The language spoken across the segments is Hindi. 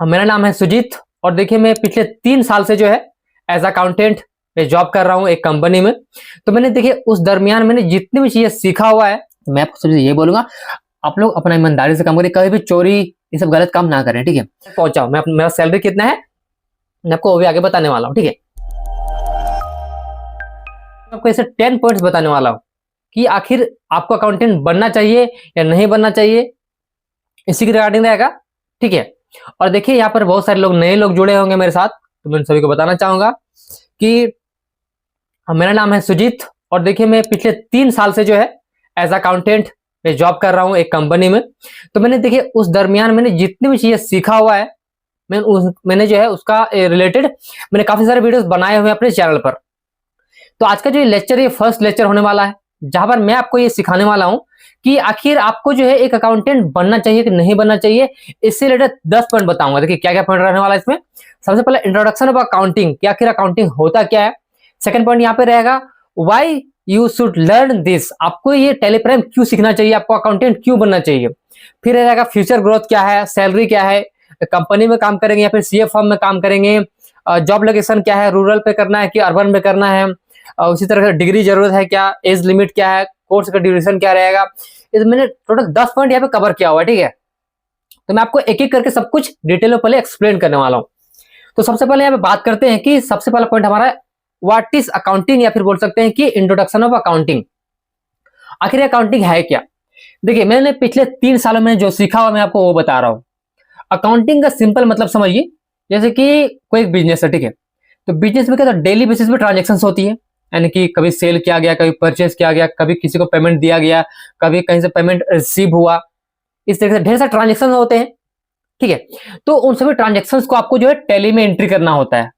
मेरा नाम है सुजीत और देखिए मैं पिछले 3 साल से जो है एज अकाउंटेंट पे जॉब कर रहा हूँ एक कंपनी में। तो मैंने देखिए उस दरमियान मैंने जितनी भी चीजें सीखा हुआ है, तो मैं आपको सबसे ये बोलूंगा, आप लोग अपना ईमानदारी से काम करें, कभी भी चोरी ये सब गलत काम ना करें। ठीक है, पहुंचा मैं मेरा सैलरी कितना है मैं आपको वो भी आगे बताने वाला हूँ। ठीक है, आपको ऐसे 10 पॉइंट्स बताने वाला हूँ कि आखिर आपको अकाउंटेंट बनना चाहिए या नहीं बनना चाहिए, इसी के रिगार्डिंग रहेगा। ठीक है, और देखिए यहाँ पर बहुत सारे लोग नए लोग जुड़े होंगे मेरे साथ, तो मैं उन सभी को बताना चाहूंगा कि मेरा नाम है सुजीत और देखिए मैं पिछले 3 साल से जो है एज अकाउंटेंट पे जॉब कर रहा हूँ एक कंपनी में। तो मैंने देखिए उस दरमियान मैंने जितनी भी चीजें सीखा हुआ है, मैंने जो है उसका रिलेटेड मैंने काफी सारे वीडियोस बनाए हुए हैं अपने चैनल पर। तो आज का जो लेक्चर है, ये फर्स्ट लेक्चर होने वाला है जहां पर मैं आपको ये सिखाने वाला हूं कि आखिर आपको जो है एक अकाउंटेंट बनना चाहिए कि नहीं बनना चाहिए। इससे रिलेटेड 10 पॉइंट बताऊंगा। देखिए क्या क्या पॉइंट रहने वाला है इसमें। सबसे पहले इंट्रोडक्शन ऑफ अकाउंटिंग, कि आखिर अकाउंटिंग होता क्या है। सेकंड पॉइंट यहाँ पे रहेगा why you should learn this, आपको ये टेलीप्राइम क्यों सीखना चाहिए, आपको अकाउंटेंट क्यों बनना चाहिए। फिर रहेगा फ्यूचर ग्रोथ क्या है, सैलरी क्या है, कंपनी में काम करेंगे या फिर सीए फर्म में काम करेंगे, जॉब लोकेशन क्या है, रूरल पे करना है कि अर्बन में करना है, उसी तरह से डिग्री जरूरत है क्या, एज लिमिट क्या है, कोर्स का ड्यूरेशन क्या रहेगा। इस मैंने टोटल 10 पॉइंट यहाँ पे कवर किया हुआ है। ठीक है, तो मैं आपको एक एक करके सब कुछ डिटेल में पहले एक्सप्लेन करने वाला हूँ। तो सबसे पहले यहाँ पे बात करते हैं कि सबसे पहला पॉइंट हमारा व्हाट इज अकाउंटिंग, या फिर बोल सकते हैं कि इंट्रोडक्शन ऑफ अकाउंटिंग। आखिर अकाउंटिंग है क्या। देखिए मैंने पिछले 3 सालों में जो सीखा हुआ मैं आपको वो बता रहा हूँ। अकाउंटिंग का सिंपल मतलब समझिए, जैसे कि कोई एक बिजनेस है। ठीक है, तो बिजनेस में क्या, तो डेली बेसिस पे ट्रांजेक्शन होती है, यानी कि कभी सेल किया गया, कभी परचेज किया गया, कभी किसी को पेमेंट दिया गया, कभी कहीं से पेमेंट रिसीव हुआ। इस तरह से ढेर सारे ट्रांजेक्शन होते हैं। ठीक है, तो उन सभी ट्रांजेक्शन्स को आपको जो है टैली में एंट्री करना होता है।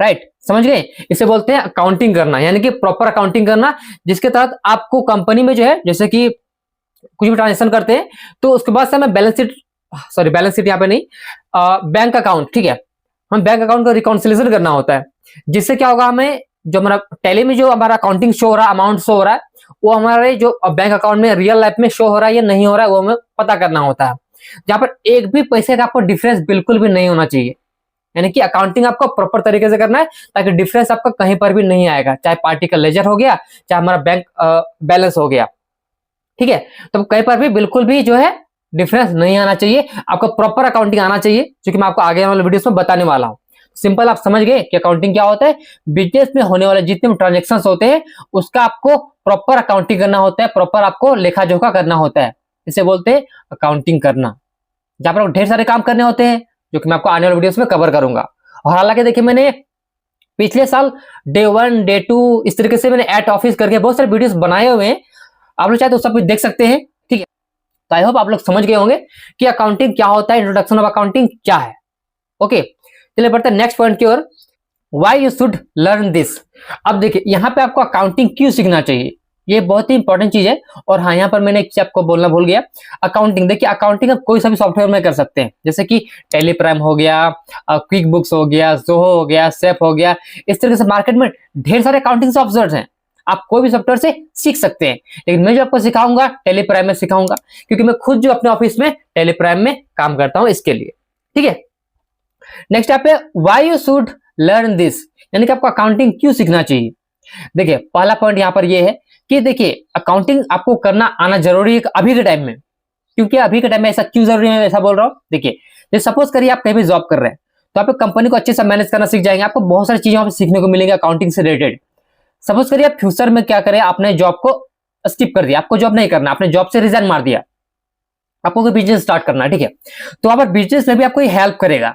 राइट, समझ गए। इसे बोलते हैं अकाउंटिंग करना, यानी कि प्रॉपर अकाउंटिंग करना, जिसके तहत आपको कंपनी में जो है, जैसे कि कुछ भी ट्रांजेक्शन करते हैं तो उसके बाद से हमें बैलेंस शीट यहाँ पे नहीं, बैंक अकाउंट। ठीक है, हम बैंक अकाउंट का रिकॉन्सिलेशन करना होता है, जिससे क्या होगा, हमें जो हमारा टैली में जो हमारा अकाउंटिंग शो हो रहा है, अमाउंट शो हो रहा है, वो हमारे जो बैंक अकाउंट में रियल लाइफ में शो हो रहा है या नहीं हो रहा है, वो हमें पता करना होता है। जहां पर एक भी पैसे का आपको डिफरेंस बिल्कुल भी नहीं होना चाहिए, यानी कि अकाउंटिंग आपको प्रॉपर तरीके से करना है ताकि डिफरेंस आपका कहीं पर भी नहीं आएगा, चाहे पार्टी का लेजर हो गया, चाहे हमारा बैंक बैलेंस हो गया। ठीक है, तो कहीं पर भी बिल्कुल भी जो है डिफरेंस नहीं आना चाहिए, आपको प्रॉपर अकाउंटिंग आना चाहिए, जो कि मैं आपको आगे वाले वीडियोस में बताने वाला हूं। सिंपल आप समझ गए कि अकाउंटिंग क्या होता है। बिजनेस में होने वाले जितने भी ट्रांजेक्शन होते हैं उसका आपको प्रॉपर अकाउंटिंग करना होता है, प्रॉपर आपको लेखा जोखा करना होता है, इसे बोलते हैं अकाउंटिंग करना। जहां पर ढेर सारे काम करने होते हैं, जो कि मैं आपको आने वाले वीडियोस में कवर करूंगा। और हालांकि देखिए मैंने पिछले साल डे 1 डे 2 इस तरीके से मैंने एट ऑफिस करके बहुत सारे वीडियोस बनाए हुए हैं, आप लोग चाहे तो सब कुछ देख सकते हैं। ठीक है, तो आई होप आप लोग समझ गए होंगे कि अकाउंटिंग क्या होता है, इंट्रोडक्शन ऑफ अकाउंटिंग क्या है। ओके, चलिए बढ़ते हैं नेक्स्ट पॉइंट की ओर, why you should learn this. अब देखिए यहाँ पे आपको अकाउंटिंग क्यों सीखना चाहिए, ये बहुत ही इंपॉर्टेंट चीज है। और हाँ, यहाँ पर मैंने एक चीज आपको बोलना भूल गया। अकाउंटिंग देखिए, अकाउंटिंग आप कोई सा भी सॉफ्टवेयर में कर सकते हैं, जैसे कि टेलीप्राइम हो गया, क्विक बुक्स हो गया, जोहो हो गया, सेफ हो गया। इस तरीके से मार्केट में ढेर सारे अकाउंटिंग सॉफ्टवेयर हैं, आप कोई भी सॉफ्टवेयर से सीख सकते हैं। लेकिन मैं जो आपको सिखाऊंगा टेलीप्राइम में सिखाऊंगा, क्योंकि मैं खुद जो अपने ऑफिस में टेलीप्राइम में काम करता हूं इसके लिए। ठीक है, नेक्स्ट यहाँ पे why you should learn this, यानी कि आपको अकाउंटिंग क्यों सीखना चाहिए। देखिए पहला पॉइंट यहाँ पर ये है कि देखिए अकाउंटिंग आपको करना आना जरूरी है अभी के टाइम में। क्योंकि अभी के टाइम में ऐसा क्यों जरूरी है, ऐसा बोल रहा हूँ। देखिए सपोज करिए आप कहीं भी जॉब कर रहे हैं, तो आप कंपनी को अच्छे से मैनेज करना सीख जाएंगे, आपको बहुत सारी चीजें सीखने को मिलेंगी अकाउंटिंग से रिलेटेड। सपोज करिए आप फ्यूचर में क्या करें, आपने जॉब को स्किप कर दिया, आपको जॉब नहीं करना, आपने जॉब से रिजाइन मार दिया, आपको कोई बिजनेस स्टार्ट करना है। ठीक है, तो आप बिजनेस में भी आपको हेल्प करेगा,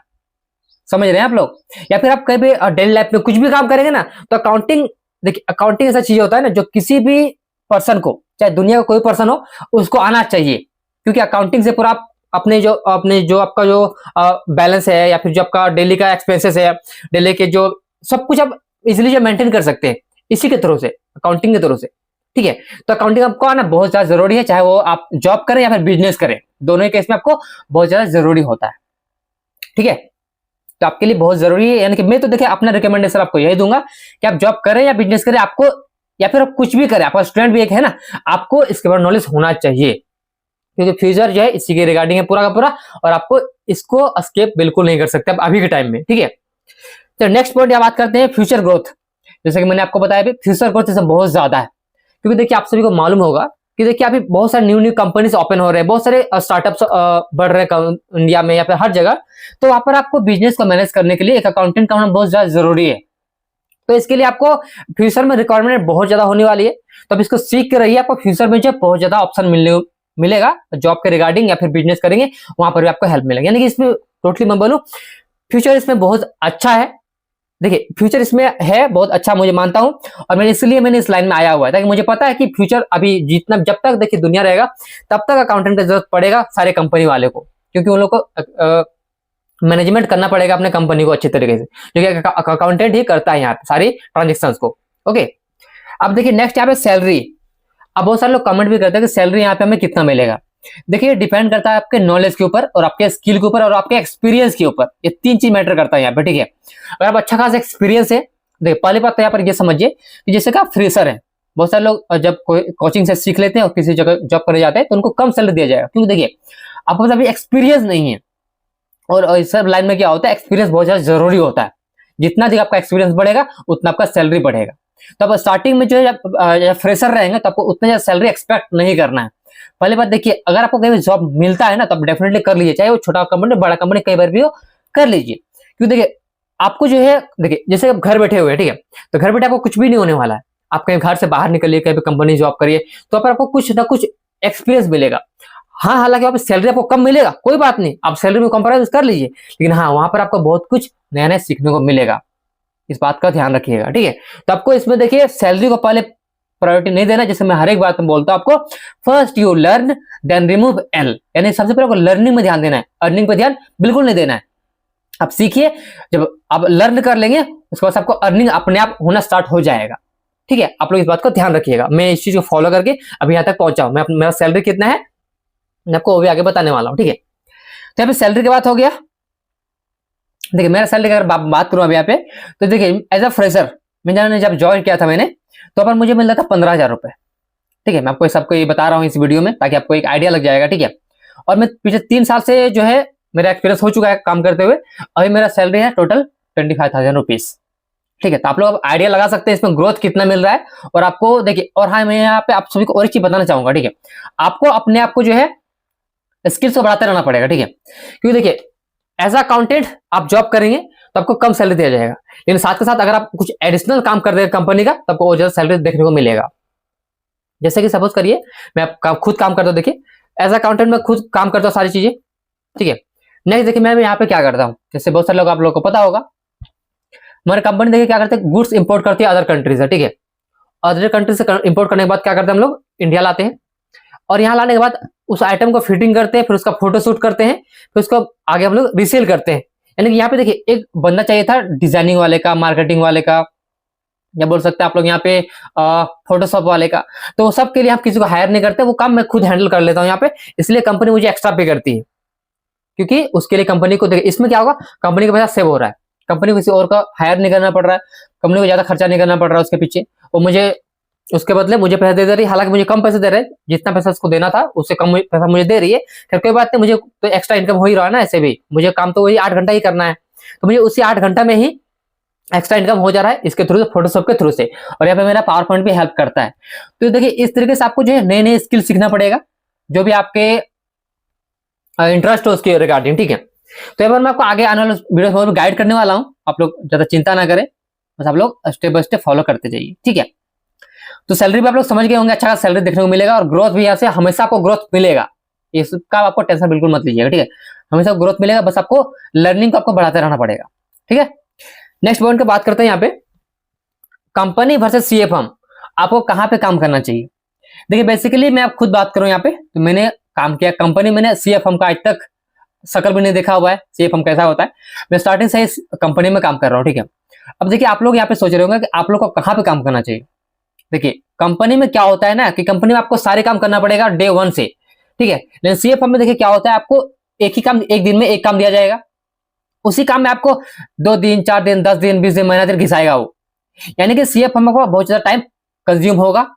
समझ रहे हैं आप लोग। या फिर आप कहीं भी डेली लाइफ में कुछ भी काम करेंगे ना, तो अकाउंटिंग, देखिए अकाउंटिंग ऐसा चीज होता है ना जो किसी भी पर्सन को, चाहे दुनिया का कोई पर्सन हो, उसको आना चाहिए। क्योंकि अकाउंटिंग से पूरा आप अपने जो आपका जो बैलेंस है, या फिर जो आपका डेली का एक्सपेंसेस है, डेली के जो सब कुछ आप इजिली जो मेंटेन कर सकते हैं इसी के थ्रू से, अकाउंटिंग के थ्रू से। ठीक है, तो अकाउंटिंग आपको आना बहुत ज्यादा जरूरी है, चाहे वो आप जॉब करें या फिर बिजनेस करें, दोनों ही केस में आपको बहुत ज्यादा जरूरी होता है। ठीक है, तो आपके लिए बहुत जरूरी है। यानी कि मैं तो देखिए अपना रिकमेंडेशन आपको यही दूंगा कि आप जॉब करें या बिजनेस करें, आपको या फिर आप कुछ भी करें, आपका स्टूडेंट भी एक है ना, आपको इसके बारे में नॉलेज होना चाहिए। क्योंकि फ्यूचर जो है इसी के रिगार्डिंग है पूरा का पूरा, और आपको इसको एस्केप बिल्कुल नहीं कर सकते आप अभी के टाइम में, ठीक है। तो नेक्स्ट पॉइंट यहाँ बात करते हैं फ्यूचर ग्रोथ। जैसे कि मैंने आपको बताया भी, फ्यूचर ग्रोथ इसमें बहुत ज्यादा है, क्योंकि देखिए आप सभी को मालूम होगा कि देखिए अभी बहुत सारे न्यू कंपनीज ओपन हो रहे हैं, बहुत सारे स्टार्टअप्स बढ़ रहे हैं इंडिया में या फिर हर जगह। तो वहां पर आपको बिजनेस को मैनेज करने के लिए एक अकाउंटेंट का होना बहुत ज्यादा जरूरी है। तो इसके लिए आपको फ्यूचर में रिक्वायरमेंट बहुत ज्यादा होने वाली है, तो अब इसको सीख के रहिए, आपको फ्यूचर में जो बहुत ज्यादा ऑप्शन मिलेगा जॉब के रिगार्डिंग, या फिर बिजनेस करेंगे वहां पर भी आपको हेल्प मिलेगी। यानी कि इसमें टोटली मैं बोलूं फ्यूचर इसमें बहुत अच्छा है। देखिए फ्यूचर इसमें है बहुत अच्छा, मुझे मानता हूं, और मैंने इस लाइन में आया हुआ है ताकि मुझे पता है कि फ्यूचर अभी जितना जब तक देखिए दुनिया रहेगा तब तक अकाउंटेंट की जरूरत पड़ेगा सारे कंपनी वाले को, क्योंकि उन लोग को मैनेजमेंट करना पड़ेगा अपने कंपनी को अच्छे तरीके से, क्योंकि अकाउंटेंट ही करता है यहाँ पे सारी ट्रांजेक्शन्स को। ओके, अब देखिए नेक्स्ट यहाँ पे सैलरी। अब बहुत सारे लोग कमेंट भी करते हैं कि सैलरी यहाँ पे हमें कितना मिलेगा। देखिए डिपेंड करता है आपके नॉलेज के ऊपर और आपके स्किल के ऊपर और आपके एक्सपीरियंस के ऊपर, ये तीन चीज मैटर करता है यहाँ पे, ठीक है। अगर आप अच्छा खासा एक्सपीरियंस है, देखिए पहली बात तो यहाँ पर ये समझिए कि जैसे कि आप फ्रेशर है, बहुत सारे लोग जब कोई कोचिंग से सीख लेते हैं और किसी जगह जॉब करने जाते हैं तो उनको कम सैलरी दिया जाएगा, क्योंकि देखिए आपके पास अभी एक्सपीरियंस नहीं है, और इस सब लाइन में क्या होता है एक्सपीरियंस बहुत ज्यादा जरूरी होता है। जितना अधिक आपका एक्सपीरियंस बढ़ेगा उतना आपका सैलरी बढ़ेगा। तो अब स्टार्टिंग में जो है फ्रेशर रहेंगे तो आपको उतना ज्यादा सैलरी एक्सपेक्ट नहीं करना है। पहले बात देखिए, अगर आपको कहीं जॉब मिलता है ना तो आप डेफिनेटली कर लीजिए, चाहे वो छोटा कंपनी बड़ा कंपनी कई बार भी हो, कर लीजिए। क्योंकि देखिए आपको जो है, देखिए जैसे आप घर बैठे हुए हैं, ठीक है, तो घर बैठे आपको कुछ भी नहीं होने वाला है। आप कहीं घर से बाहर निकलिए, कहीं कंपनी जॉब करिए, तो आपको कुछ ना कुछ एक्सपीरियंस मिलेगा। हाँ हालांकि वहां पर सैलरी आपको कम मिलेगा, कोई बात नहीं, आप सैलरी में कंप्रोमाइज कर लीजिए, लेकिन हाँ वहां पर आपको बहुत कुछ नया नया सीखने को मिलेगा, इस बात का ध्यान रखिएगा, ठीक है। तो आपको इसमें देखिए सैलरी को पहले प्रायोरिटी नहीं देना, जैसे मैं हर एक बात में बोलता हूं आपको, first you learn then remove L, यानी सबसे पहले आपको लर्निंग में ध्यान देना है, अर्निंग पे ध्यान बिल्कुल नहीं देना है। आप सीखिए, जब आप लर्न कर लेंगे उसके बाद आपको अर्निंग अपने आप होना स्टार्ट हो जाएगा, ठीक है। आप लोग इस बात को ध्यान रखिएगा। मैं इस चीज को फॉलो करके अभी यहाँ तक पहुंचा हूं, मेरा सैलरी कितना है मैं आपको वो भी आगे बताने वाला हूं, ठीक है। तो यहाँ पे सैलरी की बात हो गया। देखिए मेरा सैलरी अगर बात करूं अभी यहाँ पे, तो देखिए एज अ फ्रेशर मैंने जब ज्वाइन किया था मैंने, तो पर मुझे मिल रहा था 15,000 रुपए, ठीक है। मैं आपको सबको ये बता रहा हूँ इस वीडियो में ताकि आपको एक आइडिया लग जाएगा, ठीक है। और मैं पिछले 3 साल से जो है मेरा एक्सपीरियंस हो चुका है काम करते हुए, अभी मेरा सैलरी है टोटल 25,000 रुपीज, ठीक है। तो आप लोग आइडिया लगा सकते हैं इसमें ग्रोथ कितना मिल रहा है। और आपको देखिए, और हाँ मैं यहाँ पे आप सभी को और एक चीज बताना चाहूंगा, ठीक है। आपको अपने आप को जो है स्किल्स को बढ़ाते रहना पड़ेगा, ठीक है। क्योंकि देखिए एज अ अकाउंटेंट आप जॉब करेंगे तो आपको कम सैलरी दिया जाएगा, लेकिन साथ के साथ अगर आप कुछ एडिशनल काम कर देंगे कंपनी का तो आपको ज्यादा सैलरी देखने को मिलेगा। जैसे कि सपोज करिए मैं खुद काम करता हूँ, देखिए एज अ अकाउंटेंट मैं खुद काम करता हूँ सारी चीजें, ठीक है। नेक्स्ट देखिए मैं यहाँ पे क्या करता हूँ, जैसे बहुत सारे लोग आप लोगों को पता होगा हमारी कंपनी देखिए क्या करते हैं, गुड्स इंपोर्ट करती है अदर कंट्री से, ठीक है। अदर कंट्री से इंपोर्ट करने के बाद क्या करते हैं हम लोग इंडिया लाते हैं, और यहाँ लाने के बाद उस आइटम को फिटिंग करते हैं, फिर उसका फोटो शूट करते हैं, फिर उसको आगे हम लोग रीसेल करते हैं। यानी कि यहाँ पे देखिए एक बंदा चाहिए था डिजाइनिंग वाले का, मार्केटिंग वाले का, या बोल सकते हैं आप लोग यहाँ पे फोटोशॉप वाले का। तो सब के लिए आप किसी को हायर नहीं करते, वो काम मैं खुद हैंडल कर लेता हूँ यहाँ पे, इसलिए कंपनी मुझे एक्स्ट्रा पे करती है, क्योंकि उसके लिए कंपनी को देखिए इसमें क्या होगा, कंपनी का पैसा सेव हो रहा है, कंपनी को किसी और का हायर नहीं करना पड़ रहा है, कंपनी को ज्यादा खर्चा नहीं करना पड़ रहा है उसके पीछे, वो मुझे उसके बदले मुझे पैसे दे रही है। हालांकि मुझे कम पैसे दे रहे हैं, जितना पैसा उसको देना था उससे कम पैसा मुझे दे रही है, फिर कोई बात नहीं, मुझे तो एक्स्ट्रा इनकम हो ही रहा है ना, ऐसे भी मुझे काम तो वही 8 घंटा ही करना है, तो मुझे उसी 8 घंटा में ही एक्स्ट्रा इनकम हो जा रहा है इसके थ्रू, फोटोशॉप के थ्रू से। और यहाँ पे मेरा पावर पॉइंट भी हेल्प करता है। तो देखिए इस तरीके से आपको जो है नए नए स्किल सीखना पड़ेगा, जो भी आपके इंटरेस्ट हो उसके रिगार्डिंग, ठीक है। तो यहाँ पर मैं आपको आगे आने वाले वीडियो में गाइड करने वाला हूँ, आप लोग ज्यादा चिंता ना करें, बस आप लोग स्टेप बाय स्टेप फॉलो करते जाइए, ठीक है। तो सैलरी भी आप लोग समझ गए होंगे, अच्छा सैलरी देखने को मिलेगा, और ग्रोथ भी यहाँ से हमेशा आपको ग्रोथ मिलेगा, इसका आपको टेंशन बिल्कुल मत लीजिएगा, ठीक है। हमेशा ग्रोथ मिलेगा, बस आपको लर्निंग को आपको बढ़ाते रहना पड़ेगा, ठीक है। नेक्स्ट पॉइंट की बात करते हैं यहाँ पे, कंपनी वर्सेस सीए फर्म, आपको कहाँ पे काम करना चाहिए। देखिए बेसिकली मैं आप खुद बात करूं यहाँ पे, तो मैंने काम किया कंपनी, मैंने सीए फर्म का आज तक शकल भी नहीं देखा हुआ है, सीए फर्म कैसा होता है। मैं स्टार्टिंग से इस कंपनी में काम कर रहा हूँ, ठीक है। अब देखिए आप लोग यहाँ पे सोच रहे होंगे कि आप लोग को कहाँ पे काम करना चाहिए। देखिए कंपनी में क्या होता है ना कि कंपनी में आपको सारे काम करना पड़ेगा डे 1 से, ठीक है। लेकिन सीए फर्म में देखिए क्या होता है, आपको एक ही काम एक दिन में एक काम दिया जाएगा, उसी काम में आपको 2 दिन 4 दिन 10 दिन 20 दिन महीना दिन घिसाएगा वो। यानी कि सीए फर्म को बहुत ज्यादा टाइम कंज्यूम होगा,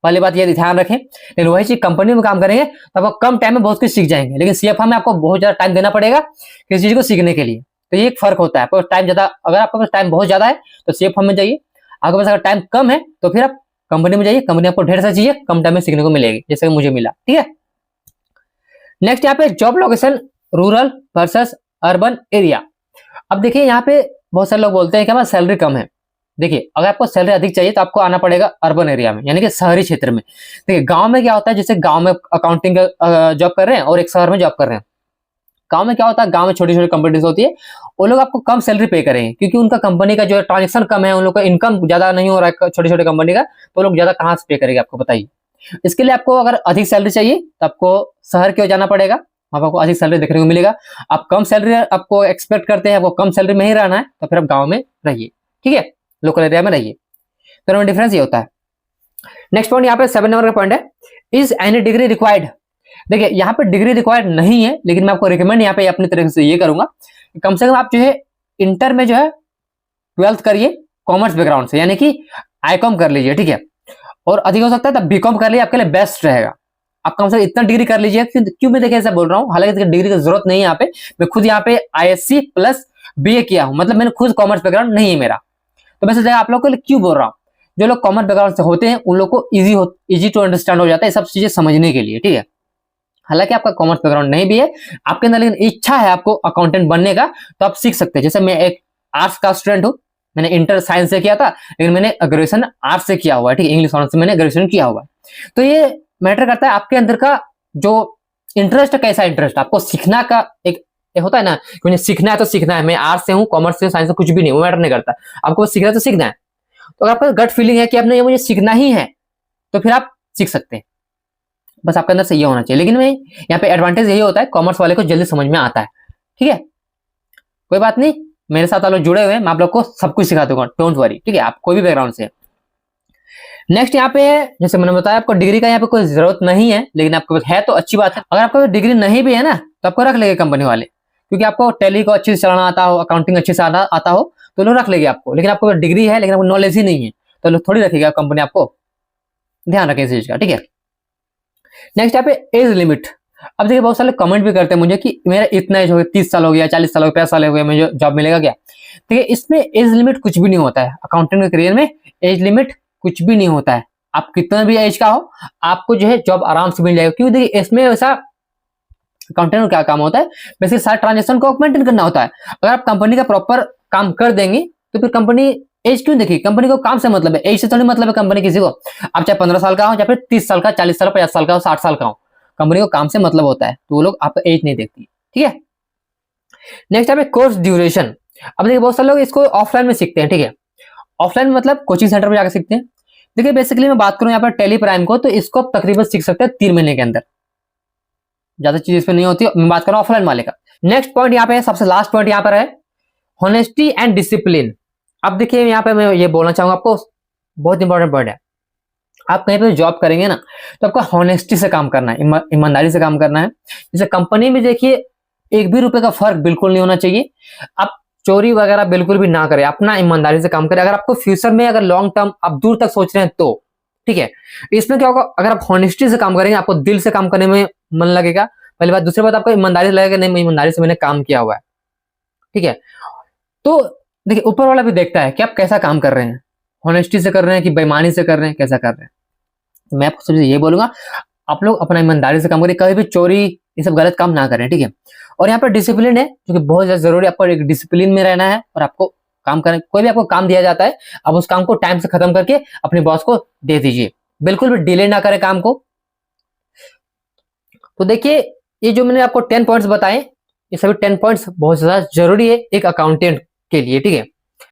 पहली बात ये ध्यान रखें। लेकिन वही चीज कंपनी में काम करेंगे तो आपको कम टाइम में बहुत कुछ सीख जाएंगे, लेकिन सीएफए में आपको बहुत ज्यादा टाइम देना पड़ेगा किसी चीज को सीखने के लिए। तो ये एक फर्क होता है। आपको टाइम ज्यादा, अगर आपके पास टाइम बहुत ज्यादा है तो सीएफए में जाइए, आपके पास अगर टाइम कम है तो फिर आप कंपनी में जाइए, कंपनी आपको ढेर सारी चीजें कम टाइम में सीखने को मिलेगी, जैसे कि मुझे मिला। ठीक है, नेक्स्ट यहाँ पे job location rural versus urban area. अब देखिए यहाँ पे बहुत सारे लोग बोलते हैं कि हमारा सैलरी कम है। देखिए अगर आपको सैलरी अधिक चाहिए तो आपको आना पड़ेगा अर्बन एरिया में, यानी कि शहरी क्षेत्र में। देखिए गांव में क्या होता है, जैसे गांव में अकाउंटिंग का जॉब कर रहे हैं और एक शहर में जॉब कर रहे हैं। गांव में क्या होता है, गांव में छोटी छोटी कंपनीज होती है, वो लोग आपको कम सैलरी पे करेंगे क्योंकि उनका कंपनी का जो ट्रांजेक्शन कम है, उन लोग का इनकम ज्यादा नहीं हो रहा है छोटे छोटे कंपनी का, तो लोग ज्यादा कहाँ से पे करेंगे आपको बताइए। इसके लिए आपको अगर अधिक सैलरी चाहिए तो आपको शहर की ओर जाना पड़ेगा, आपको अधिक सैलरी देखने को मिलेगा। आप कम सैलरी आपको एक्सपेक्ट करते हैं, आपको कम सैलरी में ही रहना है, तो फिर आप गांव में रहिए। ठीक है, लोकल एरिया में रहिए। तो डिफरेंस ये होता है। नेक्स्ट पॉइंट यहाँ पे 7 नंबर का पॉइंट है, इज एनी डिग्री रिक्वायर्ड। देखिए यहाँ पे डिग्री रिक्वायर्ड नहीं है, लेकिन मैं आपको रिकमेंड यहाँ पे अपनी तरफ से ये करूंगा कि कम से कम आप जो है इंटर में जो है 12th करिए कॉमर्स बैकग्राउंड से, यानी कि आईकॉम कर लीजिए। ठीक है, और अधिक हो सकता है तब बीकॉम कर लीजिए, आपके लिए बेस्ट रहेगा। आप कम से कम इतना डिग्री कर लीजिए। क्यों मैं देखिए ऐसा बोल रहा हूँ, हालांकि डिग्री की जरूरत नहीं है यहाँ पे। मैं खुद यहाँ पे ISC प्लस BA किया हूँ, मतलब मैंने खुद कॉमर्स बैकग्राउंड नहीं है मेरा, तो मैं सोचा आप लोग को क्यों बोल रहा हूँ। जो लोग कॉमर्स बैकग्राउंड से होते हैं उन लोग को इजी टू अंडरस्टैंड हो जाता है सब चीजें समझने के लिए। ठीक है, हालांकि आपका कॉमर्स बैकग्राउंड नहीं भी है आपके अंदर, लेकिन इच्छा है आपको अकाउंटेंट बनने का, तो आप सीख सकते हैं। जैसे मैं एक आर्ट्स का स्टूडेंट हूँ, मैंने इंटर साइंस से किया था, लेकिन मैंने ग्रेजुएशन आर्ट्स से किया हुआ है। ठीक है, इंग्लिश ऑनर्स से मैंने ग्रेजुएशन किया हुआ है। तो ये मैटर करता है आपके अंदर का जो इंटरेस्ट है, कैसा इंटरेस्ट आपको सीखना का एक होता है ना, कि मुझे सीखना है तो सीखना है। मैं आर्ट्स से हूँ, कॉमर्स से, साइंस से, कुछ भी नहीं, वो मैटर नहीं करता। आपको सीखना है तो सीखना है। तो अगर आपका गट फीलिंग है कि आपने ये मुझे सीखना ही है, तो फिर आप सीख सकते हैं, बस आपके अंदर से ये होना चाहिए। लेकिन मैं यहाँ पे एडवांटेज यही होता है, कॉमर्स वाले को जल्दी समझ में आता है। ठीक है, कोई बात नहीं, मेरे साथ आप लोग जुड़े हुए हैं, मैं आप लोग को सब कुछ सिखा दूंगा, डोंट वरी। ठीक है, आप कोई भी बैकग्राउंड से। नेक्स्ट यहाँ पे है, जैसे मैंने बताया आपको डिग्री का यहाँ पे कोई जरूरत नहीं है, लेकिन आपके पास है तो अच्छी बात है। अगर आपको डिग्री नहीं भी है ना, तो आपको रख लेंगे कंपनी वाले, क्योंकि आपको टैली को अच्छे से चलाना आता हो, अकाउंटिंग अच्छे से आता हो, तो लोग रख लेंगे आपको। लेकिन आपको डिग्री है लेकिन आपको नॉलेज ही नहीं है, तो लोग थोड़ी रखेगा कंपनी आपको। ध्यान रखें इस चीज का। ठीक है, नेक्स्ट यहाँ पे एज लिमिट। अब देखिए बहुत सारे कमेंट भी करते हैं मुझे कि मेरा इतना एज हो गया, 30 साल हो गया, 40 साल हो गया, 50 साल हो गया, मुझे जॉब मिलेगा क्या। देखिए इसमें एज लिमिट कुछ भी नहीं होता है। अकाउंटेंट के करियर में एज लिमिट कुछ भी नहीं होता है। आप कितना भी एज का हो, आपको जो है जॉब आराम से मिल जाएगा। क्योंकि देखिए इसमें वैसा अकाउंटेंट का क्या काम होता है, बेसिकली सारे ट्रांजेक्शन को मेंटेन करना होता है। अगर आप कंपनी का प्रॉपर काम कर देंगे तो फिर कंपनी एज क्यों देखिए, कंपनी को काम से मतलब है, एज से थोड़ी मतलब है कंपनी किसी को। आप चाहे 15 साल का हो, या फिर 30 साल का, 40 साल, 50 साल का हो, 60 साल का हो, कंपनी को काम से मतलब होता है, तो वो लोग आपका एज नहीं देखती। ठीक है, नेक्स्ट है कोर्स ड्यूरेशन। अब देखिए बहुत सारे लोग इसको ऑफलाइन में सीखते हैं। ठीक है, ऑफलाइन में मतलब कोचिंग सेंटर में जाकर सीखते हैं। देखिए बेसिकली मैं बात करूं यहाँ पर टेली प्राइम को, तो इसको आप तकरीबन सीख सकते हैं 3 महीने के अंदर, ज्यादा चीज इसमें नहीं होती। मैं बात कर रहा हूं ऑफलाइन वाले का। नेक्स्ट पॉइंट यहाँ पे सबसे लास्ट पॉइंट यहाँ पर है हॉनेस्टी एंड डिसिप्लिन। अब देखिए यहाँ पे मैं ये बोलना चाहूंगा आपको, बहुत इंपॉर्टेंट पॉइंट है। आप कहीं पे जॉब करेंगे ना, तो आपको हॉनेस्टी से काम करना है, ईमानदारी से काम करना है। जैसे कंपनी में देखिए 1 भी रुपए का फर्क बिल्कुल नहीं होना चाहिए। आप चोरी वगैरह बिल्कुल भी ना करें, अपना ईमानदारी से काम करें। अगर आपको फ्यूचर में अगर लॉन्ग टर्म आप दूर तक सोच रहे हैं तो ठीक है, इसमें क्या होगा, अगर आप हॉनेस्टी से काम करेंगे, आपको दिल से काम करने में मन लगेगा, पहली बात। दूसरी बात, आपको ईमानदारी से लगेगा, नहीं ईमानदारी से मैंने काम किया हुआ है। ठीक है, तो देखिए ऊपर वाला भी देखता है कि आप कैसा काम कर रहे हैं, हॉनेस्टी से कर रहे हैं कि बेईमानी से कर रहे हैं, कैसा कर रहे हैं। तो मैं आपको सबसे ये बोलूंगा, आप लोग अपना ईमानदारी से काम करें, कभी भी चोरी ये सब गलत काम ना करें। ठीक है, और यहाँ पर डिसिप्लिन है जो कि बहुत ज्यादा जरूरी है। आपको एक डिसिप्लिन में रहना है और आपको काम करना, कोई भी आपको काम दिया जाता है, आप उस काम को टाइम से खत्म करके अपने बॉस को दे दीजिए, बिल्कुल भी डिले ना करें काम को। तो देखिए ये जो मैंने आपको 10 पॉइंट्स बताए, ये सभी 10 पॉइंट्स बहुत ज्यादा जरूरी है एक अकाउंटेंट के लिए। ठीक है,